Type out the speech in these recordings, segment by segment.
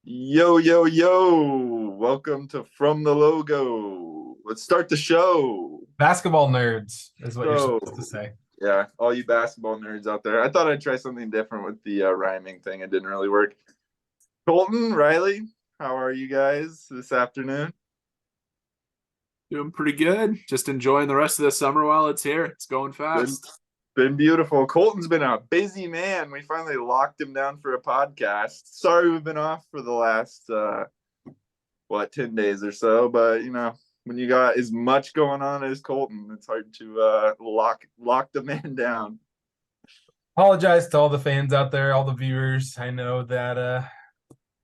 Yo, yo, yo. Welcome to From the Logo. Let's start the show. Basketball nerds is what you're So, supposed to say. yeah, all you basketball nerds out there. I thought I'd try something different with the rhyming thing. It didn't really work. Colton, Riley, how are you guys this afternoon? Doing pretty good. Just enjoying the rest of the summer while it's here. It's going Been, fast. been beautiful. Colton's been a busy man. We finally locked him down for a podcast. Sorry we've been off for the last 10 days or so, but when you got as much going on as Colton, it's hard to lock the man down. Apologize to all the fans out there, all the viewers. I know that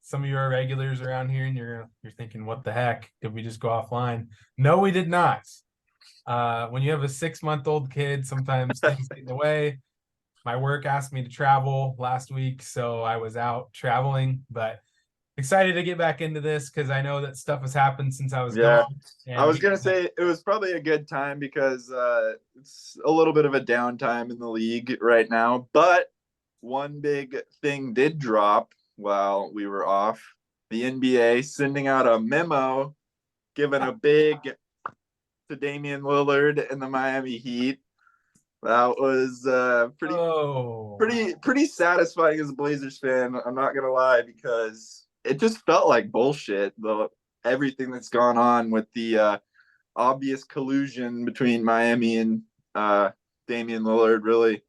some of you are regulars around here, and you're thinking, "What the heck? Did we just go offline?" No, we did not. When you have a 6-month-old kid, sometimes things get in the way. My work asked me to travel last week, so I was out traveling, but excited to get back into this because I know that stuff has happened since I was Yeah, gone. I And was gonna say it was probably a good time because it's a little bit of a downtime in the league right now. But one big thing did drop while we were off. The NBA sending out a memo, giving a big to Damian Lillard and the Miami Heat. That was pretty satisfying as a Blazers fan. I'm not gonna lie because it just felt like bullshit. Everything that's gone on with the obvious collusion between Miami and Damian Lillard really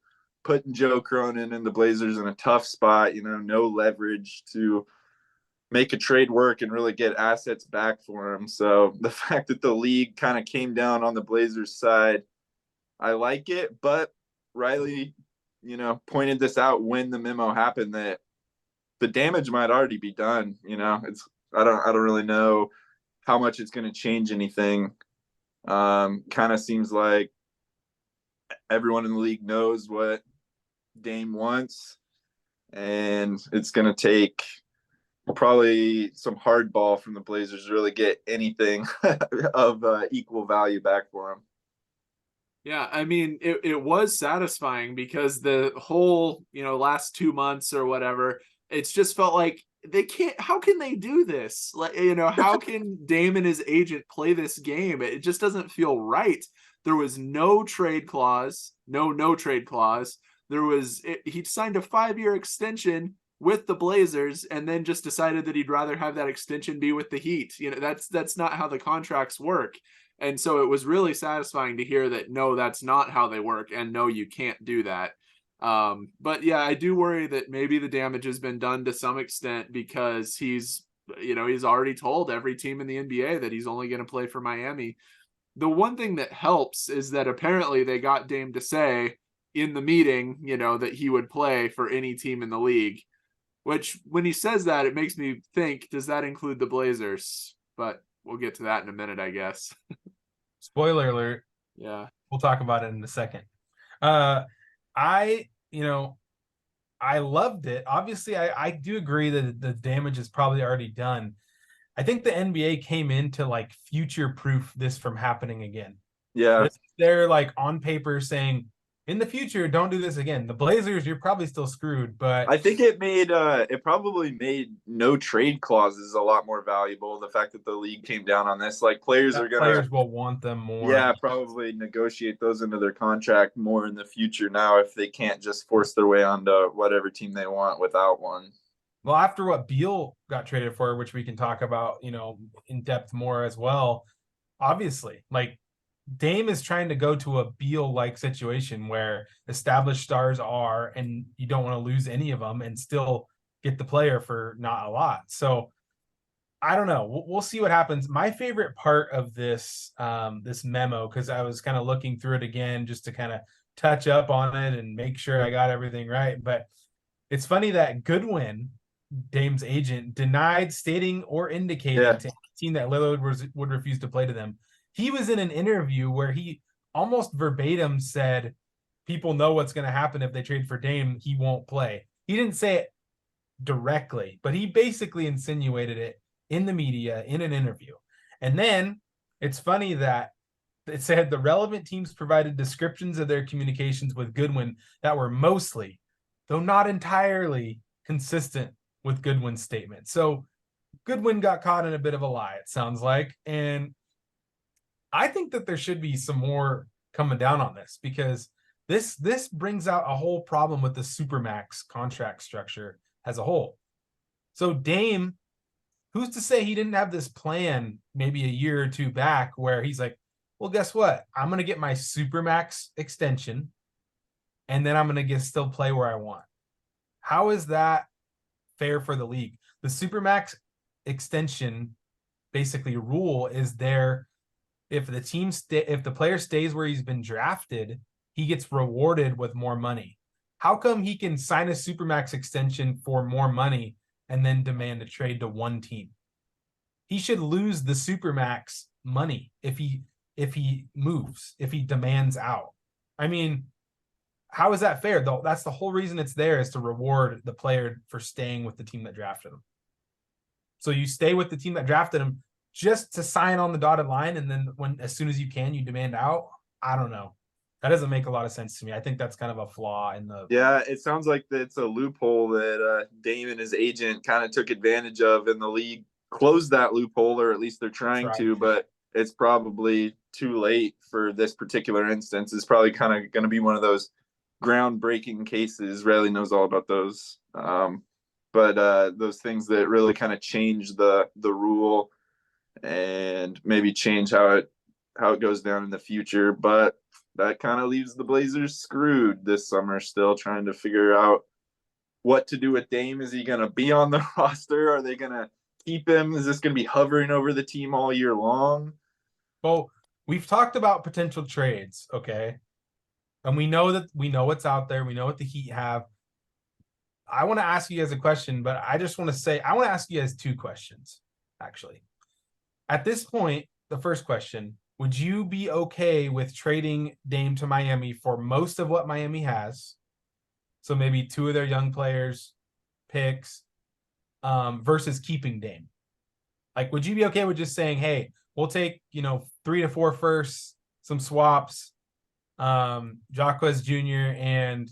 putting Joe Cronin and the Blazers in a tough spot. No leverage to make a trade work and really get assets back for him. So the fact that the league kind of came down on the Blazers side, I like it. But Riley, pointed this out when the memo happened that the damage might already be done. I don't really know how much it's going to change anything. Kind of seems like everyone in the league knows what Dame wants, and it's going to take probably some hardball from the Blazers to really get anything of equal value back for them. Yeah, I mean, it was satisfying because the whole, last 2 months or whatever, it's just felt like how can they do this? Like, how can Dame and his agent play this game? It just doesn't feel right. There was no trade clause, no trade clause. He signed a 5-year extension with the Blazers and then just decided that he'd rather have that extension be with the Heat. That's not how the contracts work. And so it was really satisfying to hear that, no, that's not how they work. And no, you can't do that. But yeah, I do worry that maybe the damage has been done to some extent because he's already told every team in the NBA that he's only going to play for Miami. The one thing that helps is that apparently they got Dame to say in the meeting, that he would play for any team in the league, which when he says that, it makes me think, does that include the Blazers? But we'll get to that in a minute, I guess. spoiler alert, Yeah. we'll talk about it in a second. Uh, I, I loved it. Obviously, I do agree that the damage is probably already done. I think the NBA came in to like future proof this from happening again. Yeah, They're like on paper saying, in the future, don't do this again. The Blazers, you're probably still screwed, but I think it probably made no trade clauses a lot more valuable. The fact that the league came down on this, like players are gonna, players will want them more. yeah, probably negotiate those into their contract more in the future now if they can't just force their way onto whatever team they want without one. Well, after what Beal got traded for, which we can talk about, in depth more as well, obviously, like Dame is trying to go to a Beal-like situation where established stars are, and you don't want to lose any of them and still get the player for not a lot. So I don't know. We'll see what happens. My favorite part of this memo, because I was kind of looking through it again just to kind of touch up on it and make sure I got everything right. But it's funny that Goodwin, Dame's agent, denied stating or indicating Yeah, to any team that Lillard would refuse to play to them. He was in an interview where he almost verbatim said, "People know what's going to happen if they trade for Dame. He won't play." He didn't say it directly, but he basically insinuated it in the media in an interview. And then it's funny that it said the relevant teams provided descriptions of their communications with Goodwin that were mostly, though not entirely, consistent with Goodwin's statement. So Goodwin got caught in a bit of a lie, it sounds like. And I think that there should be some more coming down on this, because this brings out a whole problem with the Supermax contract structure as a whole. So Dame, who's to say he didn't have this plan maybe a year or two back where he's like, well, guess what? I'm going to get my Supermax extension and then I'm going to still play where I want. How is that fair for the league? The Supermax extension basically rule is there. If the player stays where he's been drafted, he gets rewarded with more money. How come he can sign a Supermax extension for more money and then demand a trade to one team? He should lose the Supermax money if he moves, if he demands out. I mean, how is that fair? Though that's the whole reason it's there, is to reward the player for staying with the team that drafted him. So you stay with the team that drafted him just to sign on the dotted line, and then as soon as you can, you demand out. I don't know. That doesn't make a lot of sense to me. I think that's kind of a flaw in the. Yeah, it sounds like it's a loophole that Dame and his agent kind of took advantage of, and the league closed that loophole, or at least they're trying to. But it's probably too late for this particular instance. It's probably kind of going to be one of those groundbreaking cases. Riley knows all about those. But those things that really kind of change the rule and maybe change how it goes down in the future. But that kind of leaves the Blazers screwed this summer, still trying to figure out what to do with Dame. Is he going to be on the roster? Are they going to keep him? Is this going to be hovering over the team all year long? Well, we've talked about potential trades, okay? And we know what's out there. We know what the Heat have. I want to ask you guys a question, but I just want to say, I want to ask you guys two questions, actually. At this point, the first question, would you be okay with trading Dame to Miami for most of what Miami has? So maybe two of their young players, picks, versus keeping Dame. Like, would you be okay with just saying, hey, we'll take, 3 to 4 firsts, some swaps, Jacquez Jr. and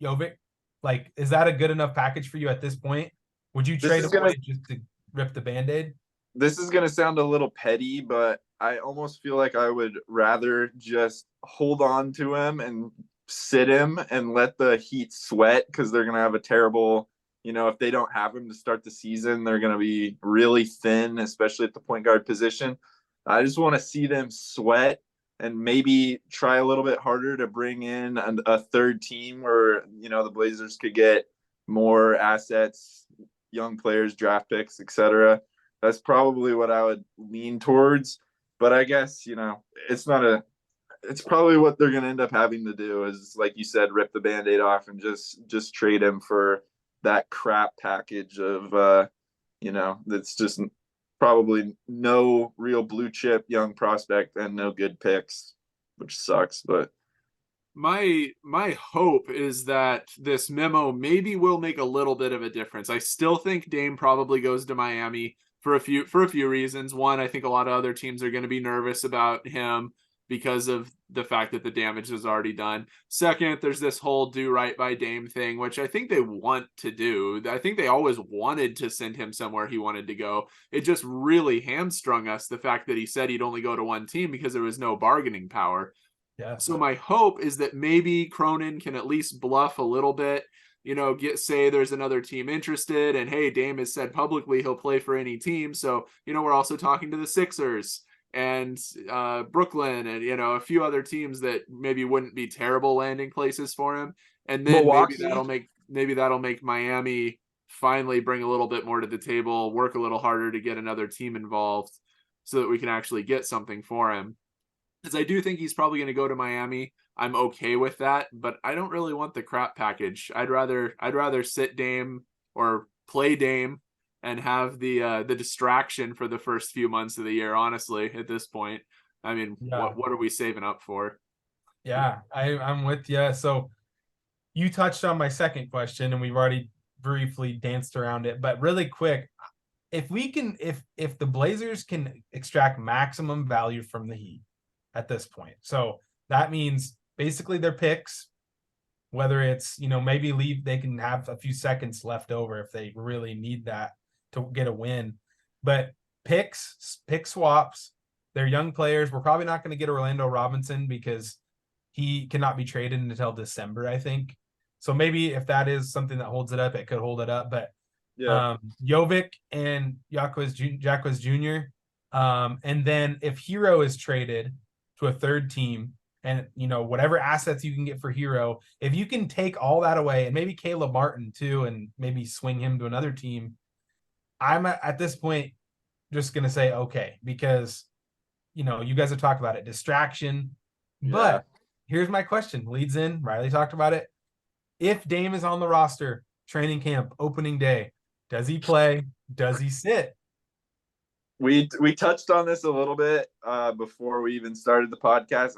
Jovic? Like, is that a good enough package for you at this point? Would you trade away just to rip the Band-Aid? This is going to sound a little petty, but I almost feel like I would rather just hold on to him and sit him and let the Heat sweat, because they're going to have a terrible, if they don't have him to start the season, they're going to be really thin, especially at the point guard position. I just want to see them sweat and maybe try a little bit harder to bring in a third team where, the Blazers could get more assets, young players, draft picks, etc. That's probably what I would lean towards. But I guess, it's probably what they're going to end up having to do is, like you said, rip the Band-Aid off and just trade him for that crap package of, that's just probably no real blue chip young prospect and no good picks, which sucks. But my hope is that this memo maybe will make a little bit of a difference. I still think Dame probably goes to Miami for a few reasons. One, I think a lot of other teams are going to be nervous about him because of the fact that the damage is already done. Second, there's this whole do right by Dame thing, which I think they want to do. I think they always wanted to send him somewhere he wanted to go. It just really hamstrung us, the fact that he said he'd only go to one team, because there was no bargaining power. Yeah. So my hope is that maybe Cronin can at least bluff a little bit, say there's another team interested, and hey, Dame has said publicly he'll play for any team. So, we're also talking to the Sixers and Brooklyn and, a few other teams that maybe wouldn't be terrible landing places for him. And then maybe that'll make Miami finally bring a little bit more to the table, work a little harder to get another team involved so that we can actually get something for him. Because I do think he's probably going to go to Miami. I'm okay with that, but I don't really want the crap package. I'd rather sit Dame or play Dame and have the distraction for the first few months of the year. Honestly, at this point, I mean, what are we saving up for? Yeah, I'm with you. So you touched on my second question, and we've already briefly danced around it, but really quick, if the Blazers can extract maximum value from the Heat at this point, so that means basically their picks, whether it's maybe they can have a few seconds left over if they really need that to get a win. But pick swaps, they're young players. We're probably not going to get Orlando Robinson because he cannot be traded until December, I think. So maybe if that is something that holds it up, it could hold it up. But Jovic and Jacquez Jr. And then if Hero is traded to a third team, and whatever assets you can get for Hero, if you can take all that away, and maybe Caleb Martin too, and maybe swing him to another team, I'm at this point just gonna say okay, because you guys have talked about it, distraction. Yeah. But here's my question, leads in, Riley talked about it. If Dame is on the roster, training camp, opening day, does he play? Does he sit? We touched on this a little bit before we even started the podcast.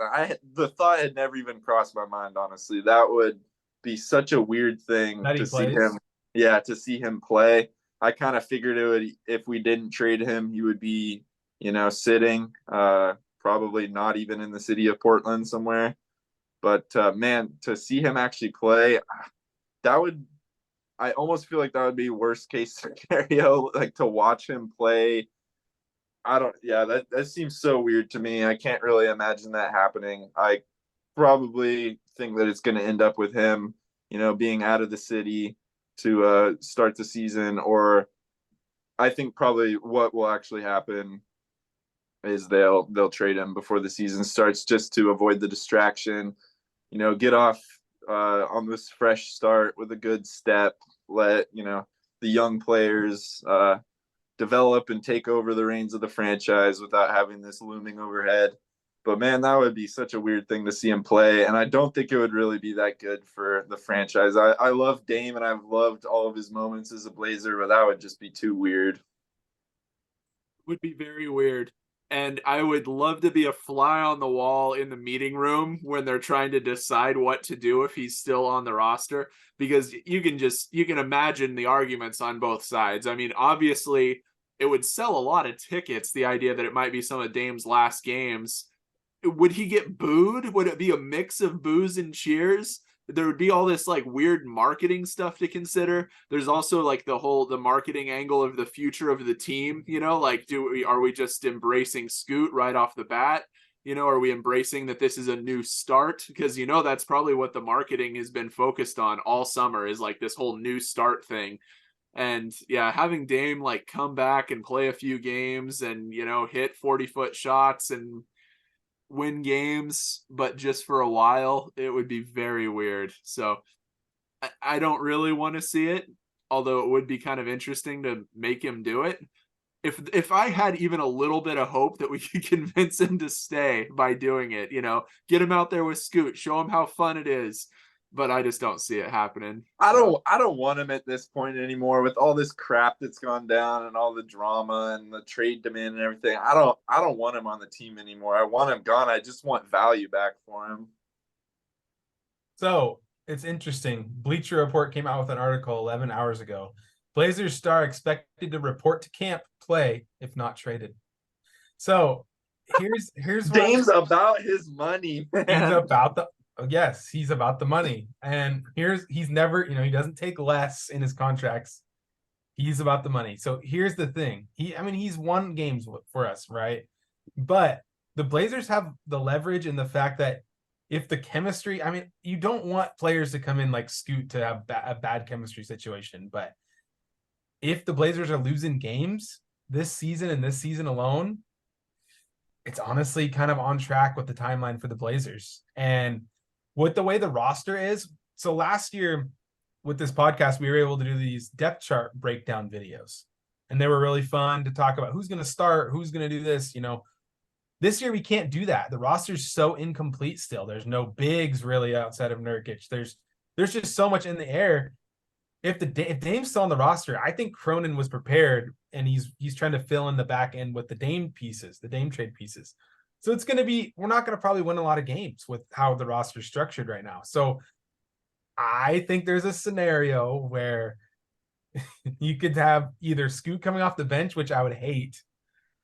The thought had never even crossed my mind, honestly. That would be such a weird thing to see him. Yeah, to see him play. I kind of figured it would, if we didn't trade him, he would be, sitting, probably not even in the city of Portland somewhere. But man, to see him actually play, I almost feel like that would be worst case scenario, like to watch him play. That seems so weird to me. I can't really imagine that happening. I probably think that it's going to end up with him, being out of the city to start the season. Or I think probably what will actually happen is they'll trade him before the season starts, just to avoid the distraction, get off on this fresh start with a good step, let, the young players develop and take over the reins of the franchise without having this looming overhead. But man, that would be such a weird thing to see him play. And I don't think it would really be that good for the franchise. I love Dame and I've loved all of his moments as a Blazer, but that would just be too weird. Would be very weird. And I would love to be a fly on the wall in the meeting room when they're trying to decide what to do if he's still on the roster, because you can imagine the arguments on both sides. I mean, obviously it would sell a lot of tickets, the idea that it might be some of Dame's last games. Would he get booed? Would it be a mix of boos and cheers? There would be all this like weird marketing stuff to consider. There's also like the marketing angle of the future of the team, like are we just embracing Scoot right off the bat? Are we embracing that this is a new start? Because that's probably what the marketing has been focused on all summer, is like this whole new start thing. And yeah, having Dame like come back and play a few games and hit 40-foot shots and win games, but just for a while, it would be very weird. So I don't really want to see it, although it would be kind of interesting to make him do it. If I had even a little bit of hope that we could convince him to stay by doing it, get him out there with Scoot, show him how fun it is. But I just don't see it happening. I don't want him at this point anymore, with all this crap that's gone down and all the drama and the trade demand and everything. I don't want him on the team anymore. I want him gone. I just want value back for him. So it's interesting. Bleacher Report came out with an article 11 hours ago. Blazers star expected to report to camp, play if not traded. So here's Dame's about his money, man. He's about the money. And he's never, he doesn't take less in his contracts. He's about the money. So here's the thing. He's won games for us, right? But the Blazers have the leverage in the fact that if the chemistry, you don't want players to come in like Scoot to have a bad chemistry situation. But if the Blazers are losing games this season and this season alone, it's honestly kind of on track with the timeline for the Blazers. And with the way the roster is, so last year with this podcast, we were able to do these depth chart breakdown videos. And they were really fun to talk about who's going to start, who's going to do this. This year we can't do that. The roster's so incomplete still. There's no bigs really outside of Nurkic. There's just so much in the air. If Dame's still on the roster, I think Cronin was prepared, and he's trying to fill in the back end with the Dame pieces, the Dame trade pieces. So it's going to be, we're not going to probably win a lot of games with how the roster's structured right now. So I think there's a scenario where you could have either Scoot coming off the bench, which I would hate.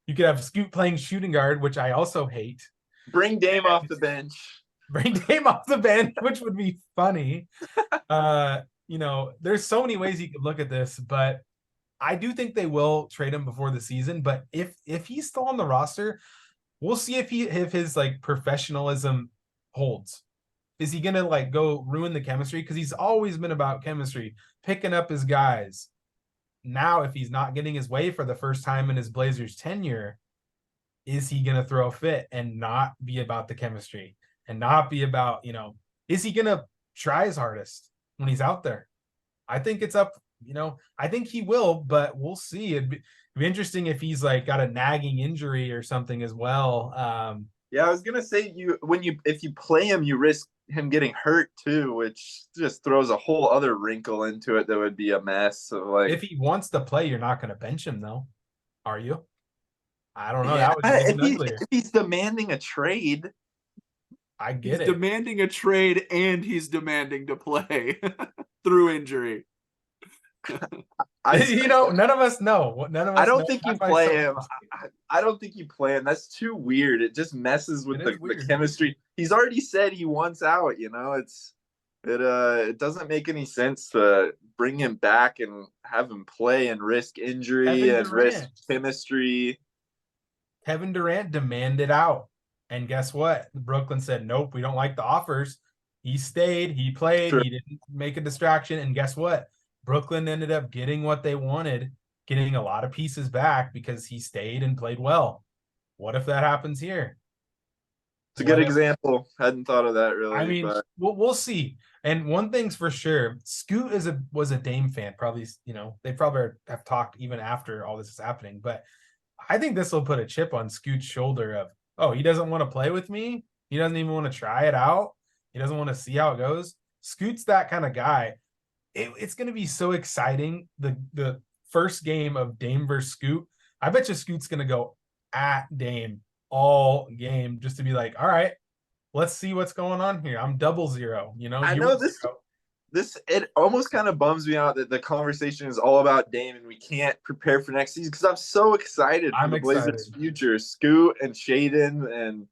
You could have Scoot playing shooting guard, which I also hate. Bring Dame off the bench. Bring Dame off the bench, which would be funny. There's so many ways you could look at this, but I do think they will trade him before the season, but if he's still on the roster, we'll see if his like professionalism holds. Is he gonna like go ruin the chemistry? Because he's always been about chemistry, picking up his guys. Now, if he's not getting his way for the first time in his Blazers tenure, is he gonna throw a fit and not be about the chemistry and not be about, is he gonna try his hardest when he's out there? I think it's up, I think he will, but we'll see. It'd be interesting if he's like got a nagging injury or something as well. Yeah, I was gonna say if you play him, you risk him getting hurt too, which just throws a whole other wrinkle into it that would be a mess. So like, if he wants to play, you're not going to bench him though, are you? I don't know. yeah, That would be even uglier. if he's demanding a trade, I He's get it. demanding a trade and he's demanding to play through injury. None of us know. None of us. I don't know. think you That's why play some- him. I don't think you play him. That's too weird. It just messes with It is the weird. chemistry. He's already said he wants out. It doesn't make any sense to bring him back and have him play and risk injury Kevin and risk Durant. chemistry. Kevin Durant demanded out, and guess what? Brooklyn said, "Nope, we don't like the offers." He stayed. He played. Sure. He didn't make a distraction, and guess what? Brooklyn ended up getting what they wanted, getting a lot of pieces back because he stayed and played well. What if that happens here? It's a good example. Hadn't thought of that really. I mean, but we'll see. And one thing's for sure, Scoot was a Dame fan. Probably, they probably have talked even after all this is happening. But I think this will put a chip on Scoot's shoulder of, oh, he doesn't want to play with me. He doesn't even want to try it out. He doesn't want to see how it goes. Scoot's that kind of guy. It's going to be so exciting. The first game of Dame versus Scoot. I bet you Scoot's going to go at Dame all game just to be like, all right, let's see what's going on here. I'm 0-0. I know this it almost kind of bums me out that the conversation is all about Dame and we can't prepare for next season because I'm so excited for the Blazers' future. Scoot and Shaden, and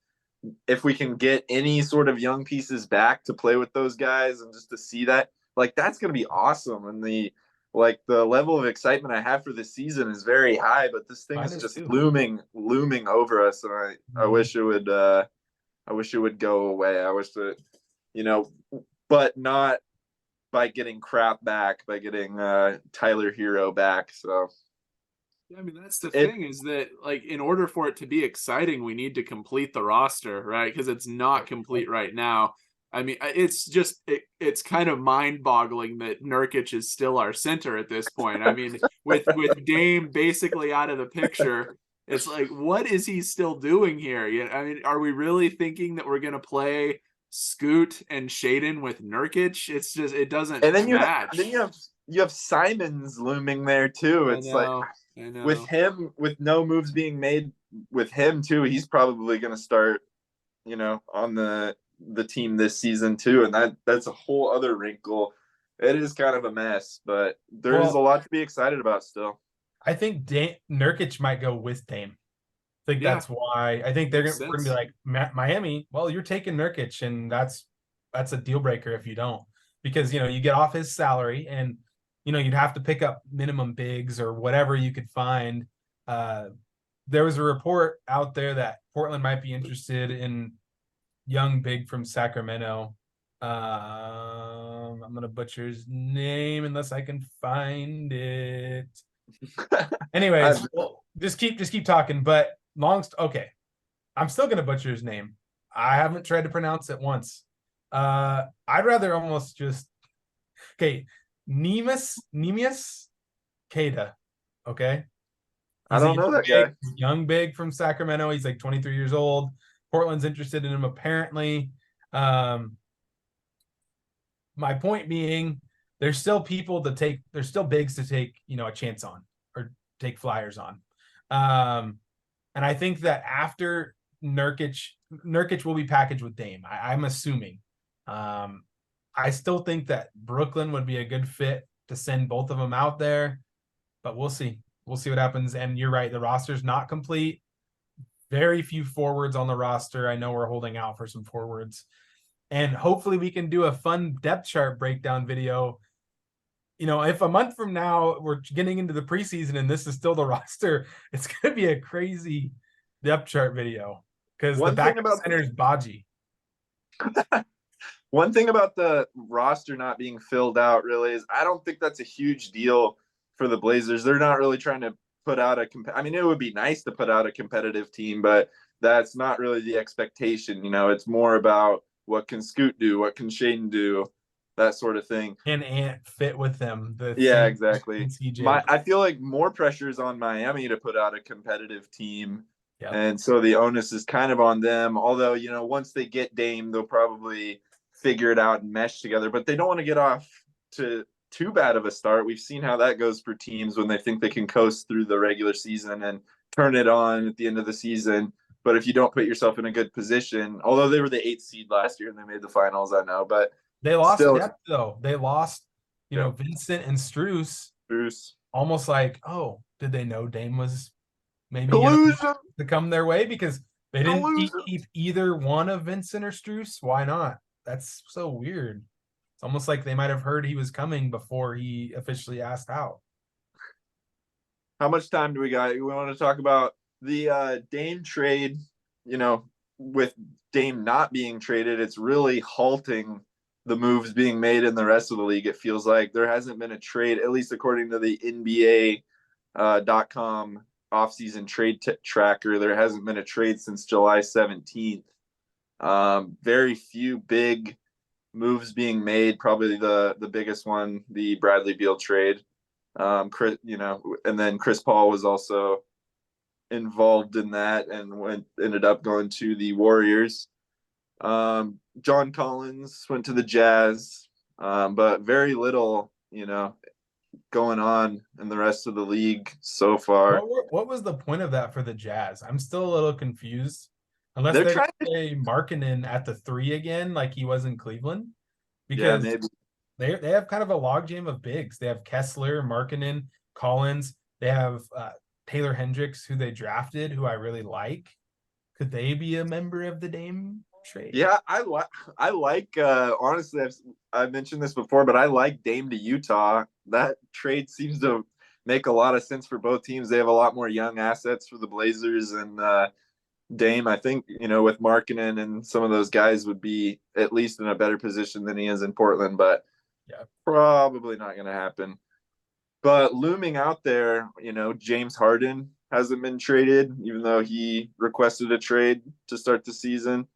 if we can get any sort of young pieces back to play with those guys and just to see that, like, that's going to be awesome. And the level of excitement I have for this season is very high, but this thing is just looming over us. And I wish it would go away. I wish that, but not by getting crap back, by getting Tyler Hero back. So I mean, that's the thing is that, like, in order for it to be exciting, we need to complete the roster, right? Because it's not complete right now. I mean, it's kind of mind-boggling that Nurkic is still our center at this point. I mean, with Dame basically out of the picture, it's like, what is he still doing here? I mean, are we really thinking that we're going to play Scoot and Shaden with Nurkic? It's just, it doesn't match. You have Simons looming there too. It's like, I know. With him, with no moves being made with him too, he's probably going to start, on the team this season too, and that's a whole other wrinkle. It is kind of a mess, but there is a lot to be excited about still. I think Nurkic might go with Dame. I think that's why. I think we're going to be like, Miami, well, you're taking Nurkic, and that's a deal breaker if you don't, because you get off his salary, and you'd have to pick up minimum bigs or whatever you could find. There was a report out there that Portland might be interested in young big from Sacramento. I'm gonna butcher his name unless I can find it. Anyways, just keep talking. But okay, I'm still gonna butcher his name. I haven't tried to pronounce it once. I'd rather almost just Neemias Queta. Okay, I don't know that guy. Young big from Sacramento. He's like 23 years old. Portland's interested in him apparently. My point being, there's still there's still bigs to take, a chance on or take flyers on. And I think that after Nurkic will be packaged with Dame. I'm assuming. I still think that Brooklyn would be a good fit to send both of them out there, but we'll see. We'll see what happens. And you're right, the roster's not complete. Very few forwards on the roster. I know we're holding out for some forwards. And hopefully we can do a fun depth chart breakdown video if a month from now we're getting into the preseason and this is still the roster, it's going to be a crazy depth chart video because the One thing backup about center is Baji. One thing about the roster not being filled out really is I don't think that's a huge deal for the Blazers. They're not really trying to put out I mean, it would be nice to put out a competitive team, but that's not really the expectation. It's more about what can Scoot do, what can Shaden do, that sort of thing. And Ant fit with them. The Yeah, same exactly. CJ. I feel like more pressure is on Miami to put out a competitive team. Yep. And so the onus is kind of on them. Although, once they get Dame, they'll probably figure it out and mesh together. But they don't want to get off to too bad of a start. We've seen how that goes for teams when they think they can coast through the regular season and turn it on at the end of the season. But if you don't put yourself in a good position, although they were the 8th seed last year and they made the finals, I know, but they lost still, depth though. They lost, Vincent and Strus. Bruce. Almost like, oh, did they know Dame was maybe Collusion. to come their way because they didn't Collusion. keep either one of Vincent or Strus? Why not? That's so weird. It's almost like they might have heard he was coming before he officially asked out. How much time do we got? We want to talk about the Dame trade. With Dame not being traded, it's really halting the moves being made in the rest of the league. It feels like there hasn't been a trade, at least according to the NBA.com offseason trade tracker. There hasn't been a trade since July 17th. Very few big moves being made. Probably the biggest one, the Bradley Beal trade. Chris, and then Chris Paul was also involved in that and ended up going to the Warriors. John Collins went to the Jazz, but very little, going on in the rest of the league so far. What was the point of that for the Jazz? I'm still a little confused. Unless They're they're trying to play Markkanen at the 3 again, like he was in Cleveland, Yeah, because maybe. they have kind of a logjam of bigs. They have Kessler, Markkanen, Collins. They have Taylor Hendricks, who they drafted, who I really like. Could they be a member of the Dame trade? Yeah, I like honestly, I've mentioned this before, but I like Dame to Utah. That trade seems to make a lot of sense for both teams. They have a lot more young assets for the Blazers, and Dame, I think, with Markkanen and some of those guys would be at least in a better position than he is in Portland, but Yeah. probably not going to happen. But looming out there, James Harden hasn't been traded, even though he requested a trade to start the season.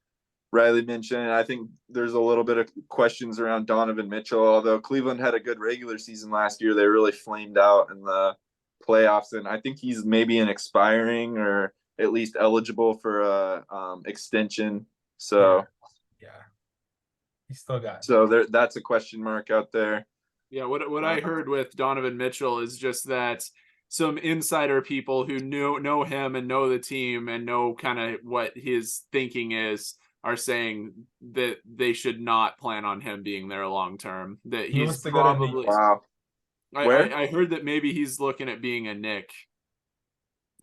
Riley mentioned, I think there's a little bit of questions around Donovan Mitchell, although Cleveland had a good regular season last year. They really flamed out in the playoffs, and I think he's maybe an expiring or at least eligible for a extension. So yeah. He still got. So that's a question mark out there. Yeah, what I heard with Donovan Mitchell is just that some insider people who know him and know the team and know kind of what his thinking is are saying that they should not plan on him being there long term. That He he's wants to go to probably Wow. Where? I heard that maybe he's looking at being a Knick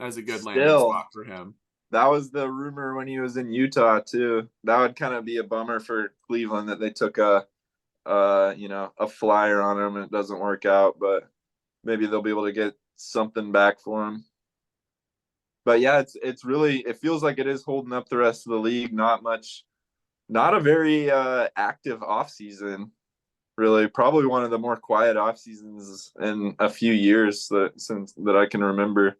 as a good landing Still, spot for him. that was the rumor when he was in Utah too. That would kind of be a bummer for Cleveland that they took a flyer on him and it doesn't work out, but maybe they'll be able to get something back for him. But yeah, it's really, it feels like it is holding up the rest of the league. Not a very active offseason, really. Probably one of the more quiet off seasons in a few years that I can remember.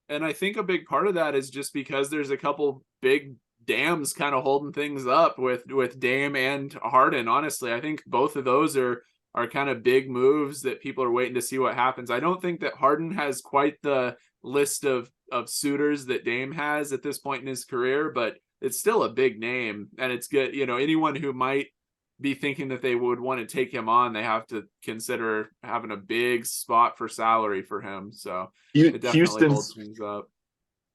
And I think a big part of that is just because there's a couple big dams kind of holding things up with Dame and Hardin. Honestly, I think both of those are kind of big moves that people are waiting to see what happens. I don't think that Hardin has quite the list of suitors that Dame has at this point in his career, but it's still a big name, and it's good. Anyone who might be thinking that they would want to take him on, they have to consider having a big spot for salary for him. So it definitely holds things up.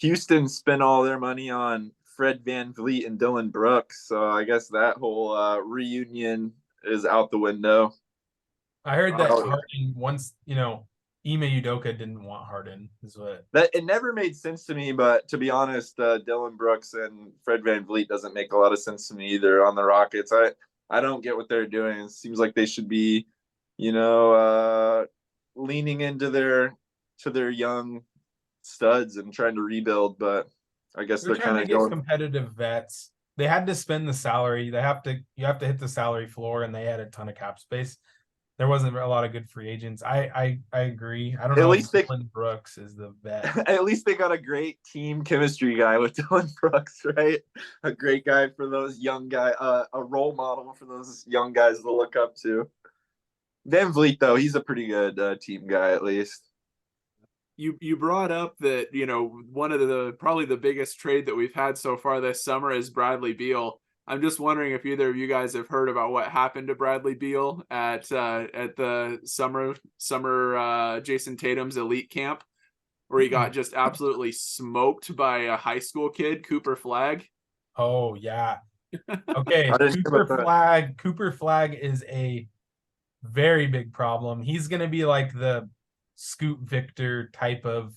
Houston spent all their money on Fred VanVleet and Dylan Brooks, so I guess that whole reunion is out the window. I heard that Hardin once, Ime Udoka didn't want Hardin. Is what that it never made sense to me, but to be honest, Dylan Brooks and Fred VanVleet doesn't make a lot of sense to me either on the Rockets. I don't get what they're doing. It seems like they should be you know, leaning into their young studs and trying to rebuild, but I guess They're they're trying kind to of get going. competitive vets. They had to spend the salary. You have to hit the salary floor, and they had a ton of cap space. There wasn't a lot of good free agents. I agree. I don't At know if least they Dylan Brooks is the vet. at least they got a great team chemistry guy with Dylan Brooks, right? A great guy for those young guys, a role model for those young guys to look up to. Van Vliet, though, he's a pretty good team guy at least. You brought up that, one of the probably the biggest trade that we've had so far this summer is Bradley Beal. I'm just wondering if either of you guys have heard about what happened to Bradley Beal at the summer Jason Tatum's elite camp, where he got just absolutely smoked by a high school kid, Cooper Flag. Oh yeah. Okay, I didn't hear about that. Cooper Flag is a very big problem. He's going to be like the Scoot Victor type of,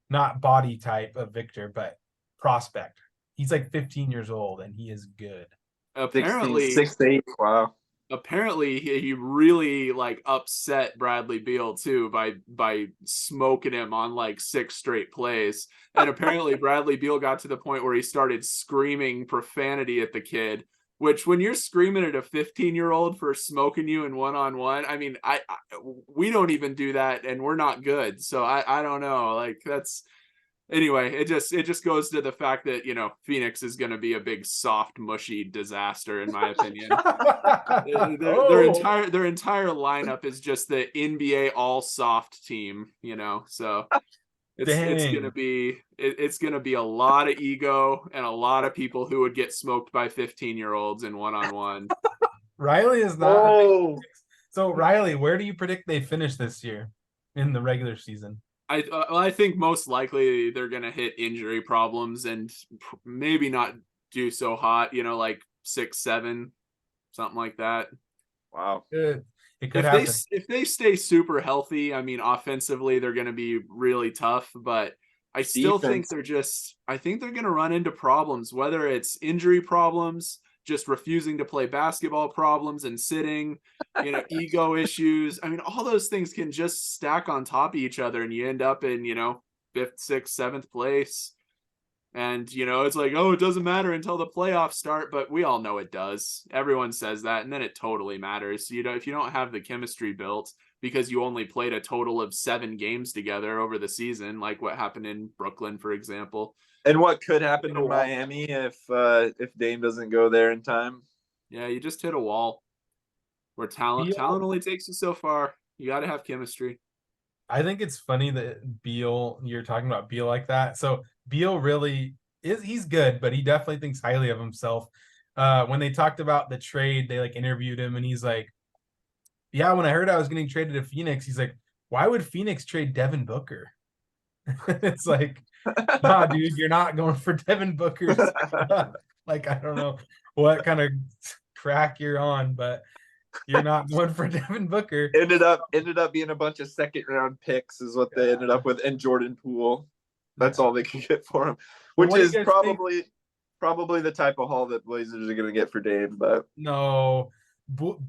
not body type of Victor, but prospect. He's like 15 years old and he is good. 16, Apparently, 6'8". Wow. apparently he really like upset Bradley Beal too by smoking him on like 6 straight plays. And apparently Bradley Beal got to the point where he started screaming profanity at the kid, which when you're screaming at a 15-year-old for smoking you in one-on-one, I mean, I we don't even do that and we're not good. So I don't know. Like that's anyway, it just goes to the fact that, Phoenix is going to be a big soft mushy disaster in my opinion. Their Oh, entire lineup is just the NBA all soft team, so it's gonna dang. be it's gonna be a lot of ego and a lot of people who would get smoked by 15-year-olds in one-on-one. Riley is not a big Oh, six. So Riley, where do you predict they finish this year in the regular season? I think most likely they're gonna hit injury problems and maybe not do so hot, like 6-7, something like that. wow. It could if they happen. if they stay super healthy, I mean, offensively they're going to be really tough, but I still think Defense. I think they're going to run into problems, whether it's injury problems, just refusing to play basketball problems and sitting, ego issues. I mean, all those things can just stack on top of each other and you end up in, fifth, sixth, seventh place. And, it's like, oh, it doesn't matter until the playoffs start, but we all know it does. Everyone says that, and then it totally matters. If you don't have the chemistry built because you only played a total of 7 games together over the season, like what happened in Brooklyn, for example. And what could happen to Miami if Dame doesn't go there in time? Yeah, you just hit a wall where talent Beal, only takes you so far. You got to have chemistry. I think it's funny that Beal, you're talking about Beal like that. So Beal really he's good, but he definitely thinks highly of himself. When they talked about the trade, they like interviewed him and he's like, yeah, when I heard I was getting traded to Phoenix, he's like, why would Phoenix trade Devin Booker? It's like, nah, dude, you're not going for Devin Booker's. Like, I don't know what kind of crack you're on, but you're not going for Devin Booker. ended up being a bunch of second round picks is what they ended up with, and Jordan Poole. That's Yeah. all they could get for him, But which what do you is guys think? probably the type of haul that Blazers are going to get for Dame. But No, but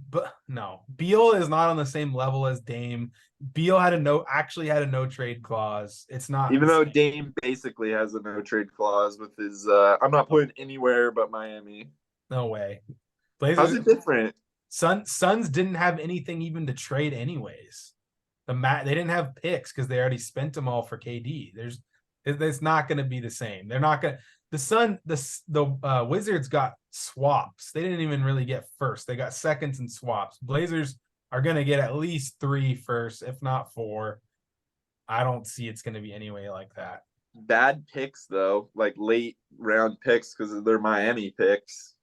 no, Beal is not on the same level as Dame. Beal actually had a no trade clause. It's not even the though same. Dame basically has a no trade clause with his, I'm not putting anywhere but Miami. No way. How's Blazers it different? Suns didn't have anything even to trade anyways. They didn't have picks because they already spent them all for KD. It's not going to be the same. They're not going to. The Wizards got swaps. They didn't even really get first. They got seconds and swaps. Blazers are going to get at least 3 firsts, if not 4. I don't see it's going to be anyway like that. Bad picks though, like late round picks because they're Miami picks.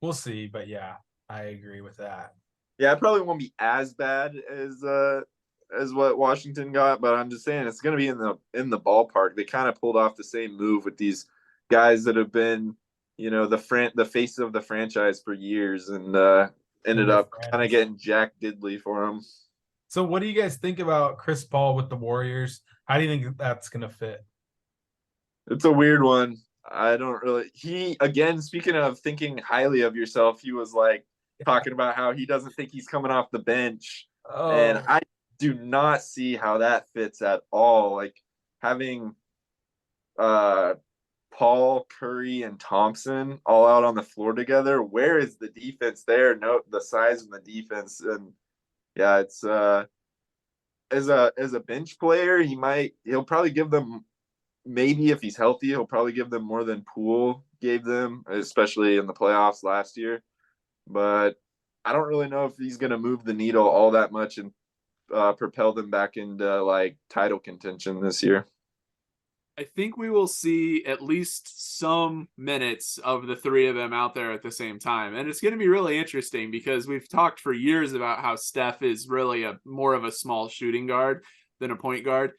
We'll see, but yeah, I agree with that. Yeah, it probably won't be as bad as what Washington got, but I'm just saying it's going to be in the ballpark. They kind of pulled off the same move with these guys that have been, the face of the franchise for years, and And ended they're up kind of friends. getting Jack Diddley for them. So, what do you guys think about Chris Paul with the Warriors? How do you think that's going to fit? It's a weird one. I don't really. He again, speaking of thinking highly of yourself, he was like talking about how he doesn't think he's coming off the bench And Oh, I do not see how that fits at all. Like having uh Paul, Curry, and Thompson all out on the floor together. Where is the defense there? No, the size of the defense. And yeah, it's as a bench player, he'll probably give them, maybe if he's healthy, he'll probably give them more than Poole gave them, especially in the playoffs last year. But I don't really know if he's going to move the needle all that much and propel them back into like title contention this year. I think we will see at least some minutes of the three of them out there at the same time. And it's going to be really interesting because we've talked for years about how Steph is really a more of a small shooting guard than a point guard.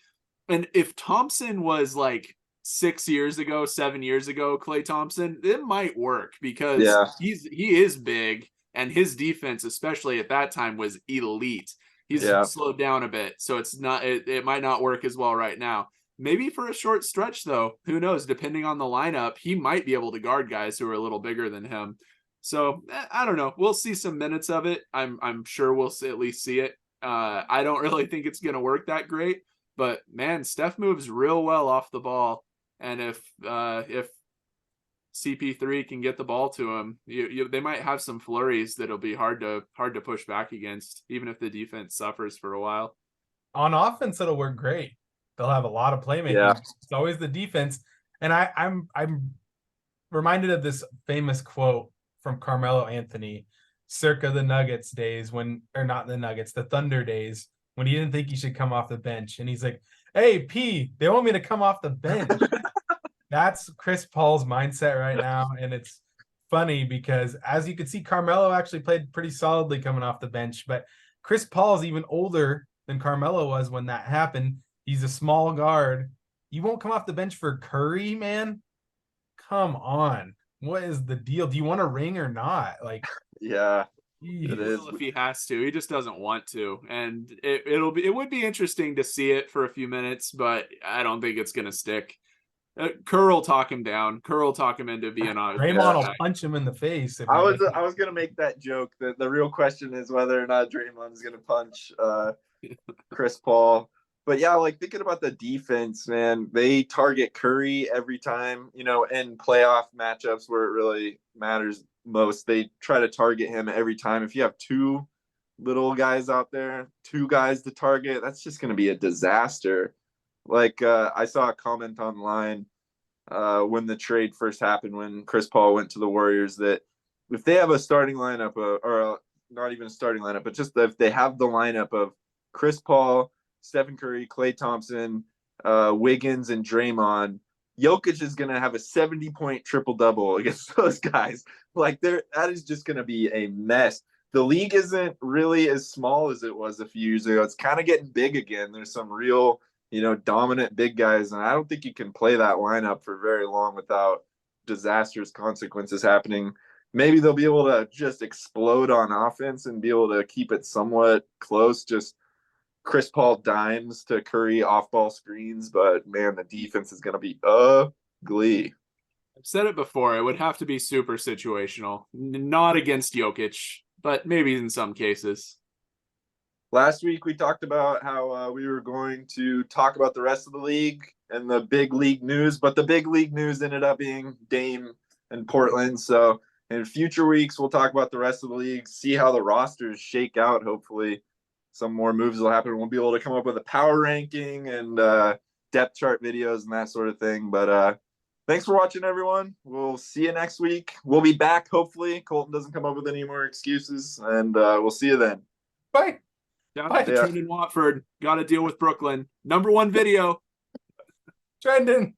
And if Thompson was like 6 years ago, 7 years ago, Klay Thompson, it might work because Yeah. he is big and his defense, especially at that time, was elite. He's Yeah. slowed down a bit, so it might not work as well right now. Maybe for a short stretch, though, who knows? Depending on the lineup, he might be able to guard guys who are a little bigger than him. So I don't know. We'll see some minutes of it. I'm sure we'll at least see it. I don't really think it's going to work that great, but man, Steph moves real well off the ball, and if CP3 can get the ball to him, they might have some flurries that'll be hard to push back against, even if the defense suffers for a while. on offense, it'll work great. They'll have a lot of playmaking. Yeah. It's always the defense. And I'm reminded of this famous quote from Carmelo Anthony, circa the Nuggets days or not the Nuggets, the Thunder days, when he didn't think he should come off the bench. And he's like, hey, P, they want me to come off the bench. That's Chris Paul's mindset right now. And it's funny because, as you can see, Carmelo actually played pretty solidly coming off the bench. But Chris Paul's even older than Carmelo was when that happened. He's a small guard. You won't come off the bench for Curry, man? Come on. What is the deal? Do you want a ring or not? Like, Yeah. He It is. will if he has to. He just doesn't want to, and it would be interesting to see it for a few minutes, but I don't think it's gonna stick. Kerr will talk him down. Kerr will talk him into being on. Draymond will punch him in the face. I was gonna make that joke. That the real question is whether or not Draymond is gonna punch Chris Paul. But yeah, like thinking about the defense, man, they target Curry every time, in playoff matchups where it really matters most. They try to target him every time. If you have two little guys out there, two guys to target, that's just going to be a disaster. Like I saw a comment online when the trade first happened, when Chris Paul went to the Warriors, that if they have a starting lineup or not even a starting lineup, but just if they have the lineup of Chris Paul, Stephen Curry, Klay Thompson, Wiggins, and Draymond, Jokic is going to have a 70-point triple-double against those guys. Like, that is just going to be a mess. The league isn't really as small as it was a few years ago. It's kind of getting big again. There's some real, dominant big guys, and I don't think you can play that lineup for very long without disastrous consequences happening. Maybe they'll be able to just explode on offense and be able to keep it somewhat close, just Chris Paul dimes to Curry off-ball screens, but man, the defense is going to be ugly. I've said it before. It would have to be super situational, not against Jokic, but maybe in some cases. Last week, we talked about how we were going to talk about the rest of the league and the big league news, but the big league news ended up being Dame and Portland. So in future weeks, we'll talk about the rest of the league, see how the rosters shake out, hopefully. Some more moves will happen. We'll be able to come up with a power ranking and depth chart videos and that sort of thing. But thanks for watching, everyone. We'll see you next week. We'll be back, hopefully. Colton doesn't come up with any more excuses, and we'll see you then. Bye. Down to Trendon Watford. Got to deal with Brooklyn. #1 video. Trendon.